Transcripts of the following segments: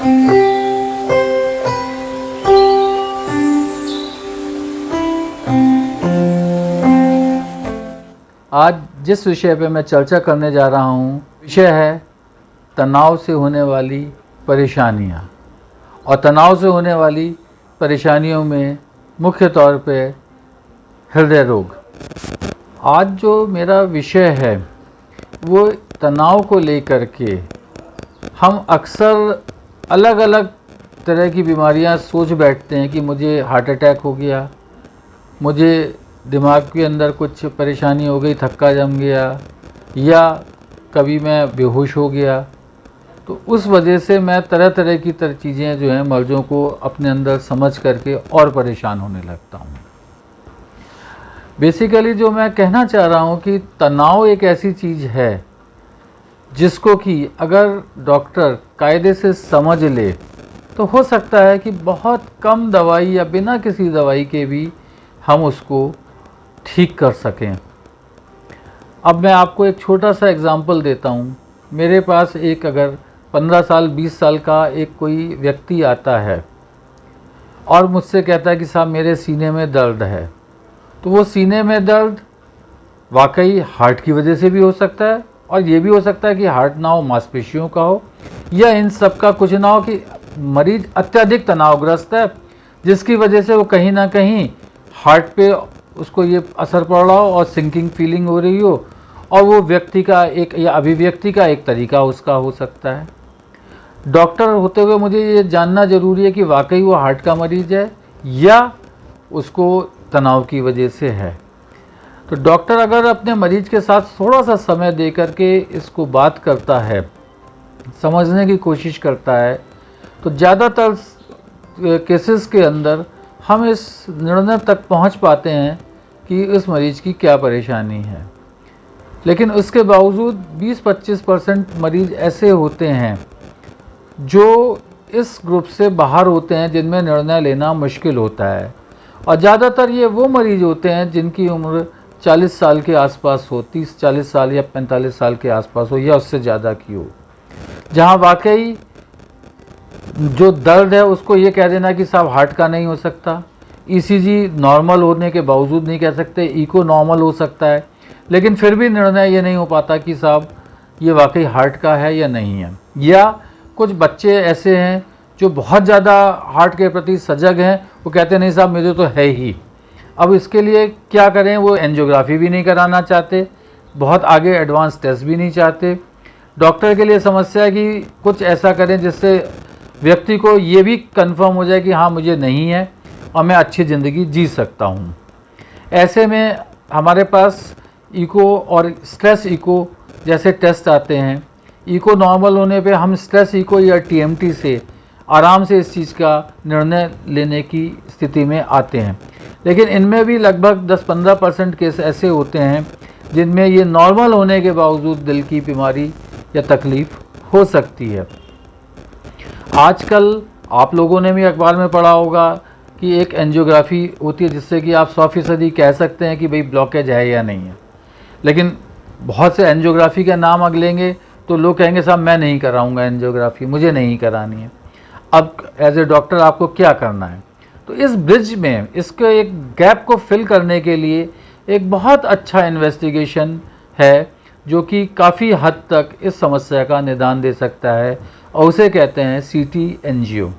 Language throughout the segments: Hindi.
आज जिस विषय पे मैं चर्चा करने जा रहा हूँ, विषय है तनाव से होने वाली परेशानियाँ। और तनाव से होने वाली परेशानियों में मुख्य तौर पे हृदय रोग। आज जो मेरा विषय है वो तनाव को लेकर के हम अक्सर अलग अलग तरह की बीमारियां सोच बैठते हैं कि मुझे हार्ट अटैक हो गया, मुझे दिमाग के अंदर कुछ परेशानी हो गई, थक्का जम गया, या कभी मैं बेहोश हो गया। तो उस वजह से मैं तरह तरह की चीज़ें जो हैं मर्ज़ों को अपने अंदर समझ करके और परेशान होने लगता हूँ। बेसिकली जो मैं कहना चाह रहा हूँ कि तनाव एक ऐसी चीज़ है जिसको कि अगर डॉक्टर कायदे से समझ ले तो हो सकता है कि बहुत कम दवाई या बिना किसी दवाई के भी हम उसको ठीक कर सकें। अब मैं आपको एक छोटा सा एग्ज़ाम्पल देता हूँ। मेरे पास एक अगर 15 साल 20 साल का एक कोई व्यक्ति आता है और मुझसे कहता है कि साहब मेरे सीने में दर्द है, तो वो सीने में दर्द वाकई हार्ट की वजह से भी हो सकता है, और ये भी हो सकता है कि हार्ट ना हो, मांसपेशियों का हो, या इन सब का कुछ ना हो कि मरीज अत्यधिक तनावग्रस्त है जिसकी वजह से वो कहीं ना कहीं हार्ट पे उसको ये असर पड़ रहा हो और सिंकिंग फीलिंग हो रही हो, और वो व्यक्ति का एक या अभिव्यक्ति का एक तरीका उसका हो सकता है। डॉक्टर होते हुए मुझे ये जानना ज़रूरी है कि वाकई वो हार्ट का मरीज है या उसको तनाव की वजह से है। तो डॉक्टर अगर अपने मरीज के साथ थोड़ा सा समय दे करके इसको बात करता है, समझने की कोशिश करता है, तो ज़्यादातर केसेस के अंदर हम इस निर्णय तक पहुंच पाते हैं कि इस मरीज़ की क्या परेशानी है। लेकिन उसके बावजूद 20-25% मरीज़ ऐसे होते हैं जो इस ग्रुप से बाहर होते हैं, जिनमें निर्णय लेना मुश्किल होता है। और ज़्यादातर ये वो मरीज़ होते हैं जिनकी उम्र 40 साल के आसपास हो, 30-40 साल या 45 साल के आसपास हो, या उससे ज़्यादा की हो, जहाँ वाकई जो दर्द है उसको ये कह देना कि साहब हार्ट का नहीं हो सकता, ईसीजी नॉर्मल होने के बावजूद नहीं कह सकते, इको नॉर्मल हो सकता है, लेकिन फिर भी निर्णय ये नहीं हो पाता कि साहब ये वाकई हार्ट का है या नहीं है। या कुछ बच्चे ऐसे हैं जो बहुत ज़्यादा हार्ट के प्रति सजग हैं, वो कहते नहीं साहब मुझे तो है ही। अब इसके लिए क्या करें, वो एंजियोग्राफी भी नहीं कराना चाहते, बहुत आगे एडवांस टेस्ट भी नहीं चाहते। डॉक्टर के लिए समस्या है कि कुछ ऐसा करें जिससे व्यक्ति को ये भी कंफर्म हो जाए कि हाँ मुझे नहीं है और मैं अच्छी ज़िंदगी जी सकता हूँ। ऐसे में हमारे पास इको और स्ट्रेस इको जैसे टेस्ट आते हैं। इको नॉर्मल होने पे हम स्ट्रेस इको या टीएमटी से आराम से इस चीज़ का निर्णय लेने की स्थिति में आते हैं। लेकिन इनमें भी लगभग 10-15% केस ऐसे होते हैं जिनमें ये नॉर्मल होने के बावजूद दिल की बीमारी या तकलीफ़ हो सकती है। आजकल आप लोगों ने भी अखबार में पढ़ा होगा कि एक एंजियोग्राफी होती है जिससे कि आप 100% कह सकते हैं कि भाई ब्लॉकेज है या नहीं है। लेकिन बहुत से एंजियोग्राफी का नाम अगर लेंगे तो लोग कहेंगे साहब मैं नहीं कराऊंगा एंजियोग्राफी, मुझे नहीं करानी है। अब एज ए डॉक्टर आपको क्या करना है? तो इस ब्रिज में इसके एक गैप को फिल करने के लिए एक बहुत अच्छा इन्वेस्टिगेशन है जो कि काफ़ी हद तक इस समस्या का निदान दे सकता है, और उसे कहते हैं सीटी एंजियो।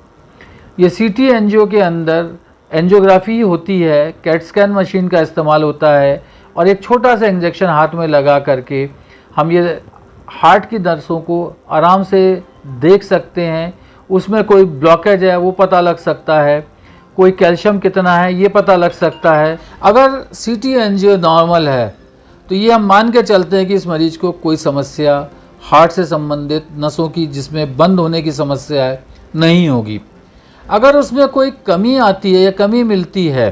ये सीटी एंजियो के अंदर एंजियोग्राफी होती है, कैट स्कैन मशीन का इस्तेमाल होता है, और एक छोटा सा इंजेक्शन हाथ में लगा करके हम ये हार्ट की नसों को आराम से देख सकते हैं। उसमें कोई ब्लॉकेज है वो पता लग सकता है, कोई कैल्शियम कितना है ये पता लग सकता है। अगर सीटी एंजियो नॉर्मल है तो ये हम मान के चलते हैं कि इस मरीज को कोई समस्या हार्ट से संबंधित नसों की जिसमें बंद होने की समस्या है नहीं होगी। अगर उसमें कोई कमी आती है या कमी मिलती है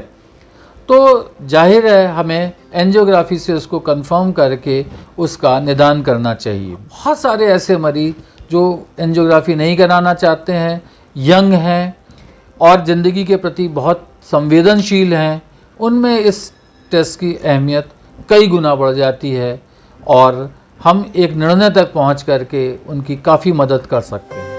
तो जाहिर है हमें एंजियोग्राफी से उसको कंफर्म करके उसका निदान करना चाहिए। बहुत सारे ऐसे मरीज जो एंजियोग्राफी नहीं कराना चाहते हैं, यंग हैं और ज़िंदगी के प्रति बहुत संवेदनशील हैं, उनमें इस टेस्ट की अहमियत कई गुना बढ़ जाती है और हम एक निर्णय तक पहुंच करके उनकी काफ़ी मदद कर सकते हैं।